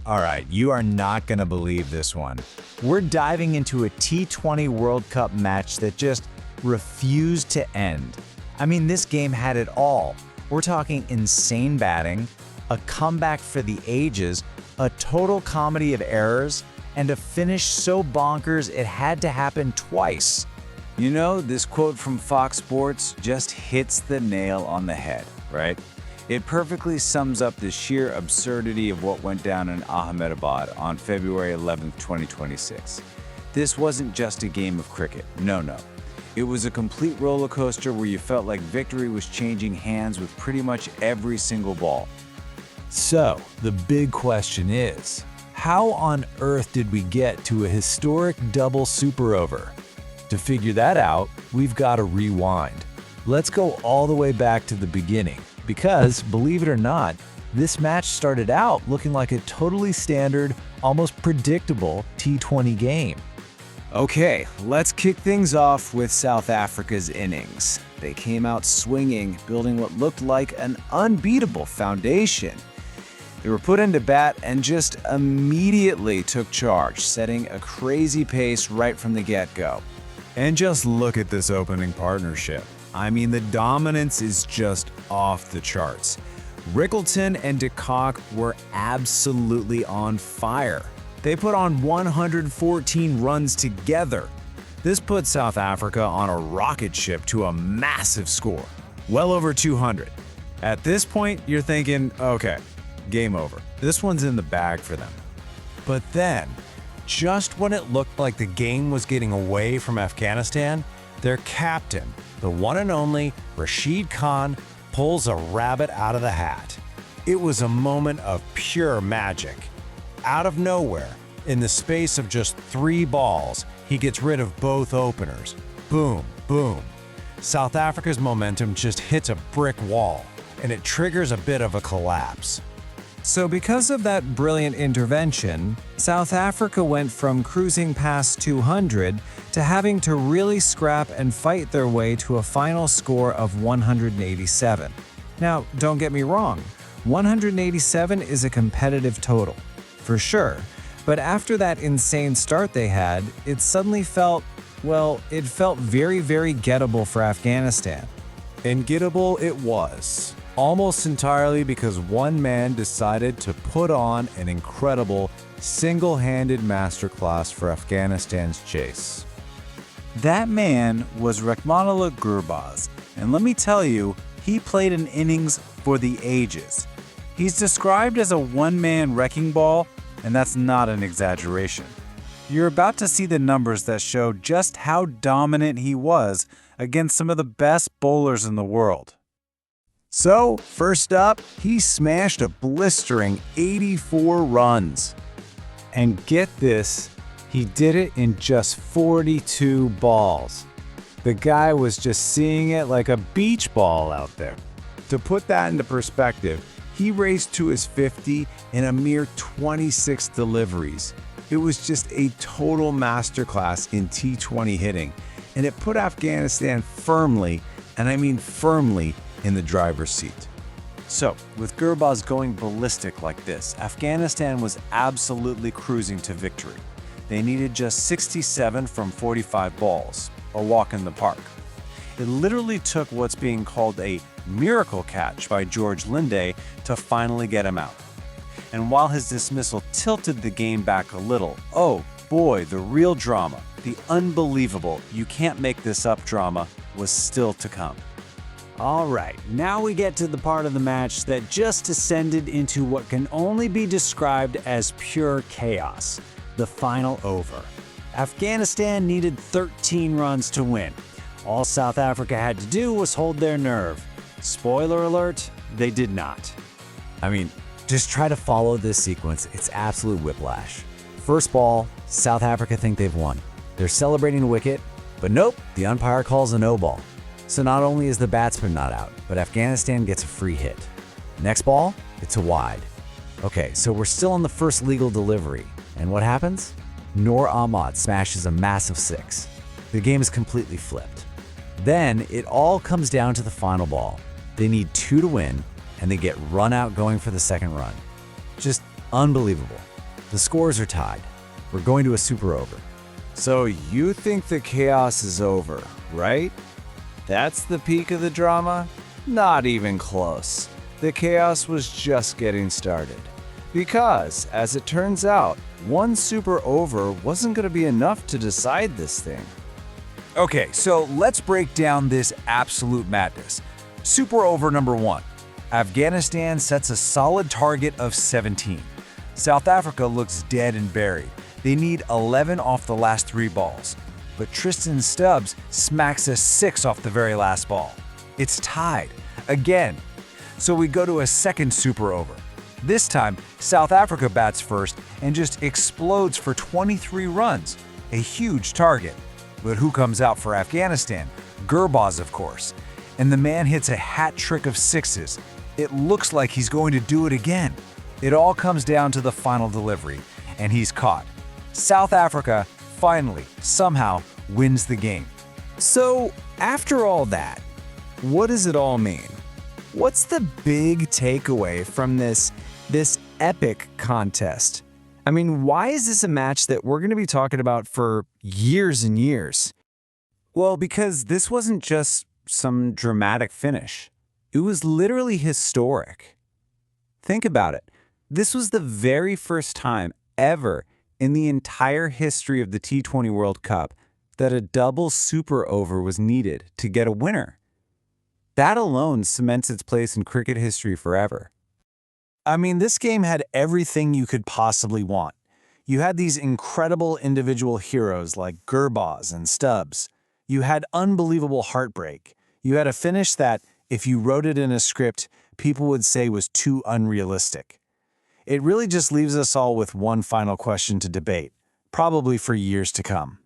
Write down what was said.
All right, you are not going to believe this one. We're diving into a T20 World Cup match that just refused to end. I mean, this game had it all. We're talking insane batting, a comeback for the ages, a total comedy of errors, and a finish so bonkers it had to happen twice. You know, this quote from Fox Sports just hits the nail on the head, right? It perfectly sums up the sheer absurdity of what went down in Ahmedabad on February 11, 2026. This wasn't just a game of cricket, no. It was a complete roller coaster where you felt like victory was changing hands with pretty much every single ball. So, the big question is, how on earth did we get to a historic double super over? To figure that out, we've got to rewind. Let's go all the way back to the beginning. Because, believe it or not, this match started out looking like a totally standard, almost predictable T20 game. Okay, let's kick things off with South Africa's innings. They came out swinging, building what looked like an unbeatable foundation. They were put into bat and just immediately took charge, setting a crazy pace right from the get-go. And just look at this opening partnership. I mean, the dominance is just off the charts. Rickleton and de Kock were absolutely on fire. They put on 114 runs together. This put South Africa on a rocket ship to a massive score, well over 200. At this point, you're thinking, okay, game over. This one's in the bag for them. But then, just when it looked like the game was getting away from Afghanistan, their captain, the one and only Rashid Khan, pulls a rabbit out of the hat. It was a moment of pure magic. Out of nowhere, in the space of just 3 balls, he gets rid of both openers. Boom, boom. South Africa's momentum just hits a brick wall, and it triggers a bit of a collapse. So because of that brilliant intervention, South Africa went from cruising past 200 to having to really scrap and fight their way to a final score of 187. Now, don't get me wrong, 187 is a competitive total, for sure, but after that insane start they had, it suddenly felt, well, it felt very, very gettable for Afghanistan. And gettable it was. Almost entirely because one man decided to put on an incredible, single-handed masterclass for Afghanistan's chase. That man was Rahmanullah Gurbaz, and let me tell you, he played an innings for the ages. He's described as a one-man wrecking ball, and that's not an exaggeration. You're about to see the numbers that show just how dominant he was against some of the best bowlers in the world. So, first up, he smashed a blistering 84 runs. And get this, he did it in just 42 balls. The guy was just seeing it like a beach ball out there. To put that into perspective, he raced to his 50 in a mere 26 deliveries. It was just a total masterclass in T20 hitting, and it put Afghanistan firmly, and I mean firmly, in the driver's seat. So, with Gurbaz going ballistic like this, Afghanistan was absolutely cruising to victory. They needed just 67 from 45 balls, a walk in the park. It literally took what's being called a miracle catch by George Linde to finally get him out. And while his dismissal tilted the game back a little, oh boy, the real drama, the unbelievable, you can't make this up drama, was still to come. All right, now we get to the part of the match that just descended into what can only be described as pure chaos, the final over. Afghanistan needed 13 runs to win. All South Africa had to do was hold their nerve. Spoiler alert, they did not. I mean, just try to follow this sequence. It's absolute whiplash. First ball, South Africa think they've won. They're celebrating the wicket, but nope, the umpire calls a no ball. So not only is the batsman not out, but Afghanistan gets a free hit. Next ball, it's a wide. Okay, so we're still on the first legal delivery. And what happens? Noor Ahmad smashes a massive 6. The game is completely flipped. Then it all comes down to the final ball. They need 2 to win, and they get run out going for the second run. Just unbelievable. The scores are tied. We're going to a super over. So you think the chaos is over, right? That's the peak of the drama? Not even close. The chaos was just getting started. Because, as it turns out, one super over wasn't going to be enough to decide this thing. Okay, so let's break down this absolute madness. Super over number 1. Afghanistan sets a solid target of 17. South Africa looks dead and buried. They need 11 off the last 3 balls. But Tristan Stubbs smacks a 6 off the very last ball. It's tied. Again. So we go to a second super over. This time, South Africa bats first and just explodes for 23 runs. A huge target. But who comes out for Afghanistan? Gurbaz, of course. And the man hits a hat trick of 6s. It looks like he's going to do it again. It all comes down to the final delivery, and he's caught. South Africa finally, somehow, wins the game. So, after all that, what does it all mean? What's the big takeaway from this epic contest? I mean, why is this a match that we're going to be talking about for years and years? Well, because this wasn't just some dramatic finish. It was literally historic. Think about it. This was the very first time ever in the entire history of the T20 World Cup that a double super over was needed to get a winner. That alone cements its place in cricket history forever. I mean, this game had everything you could possibly want. You had these incredible individual heroes like Gurbaz and Stubbs. You had unbelievable heartbreak. You had a finish that, if you wrote it in a script, people would say was too unrealistic. It really just leaves us all with one final question to debate, probably for years to come.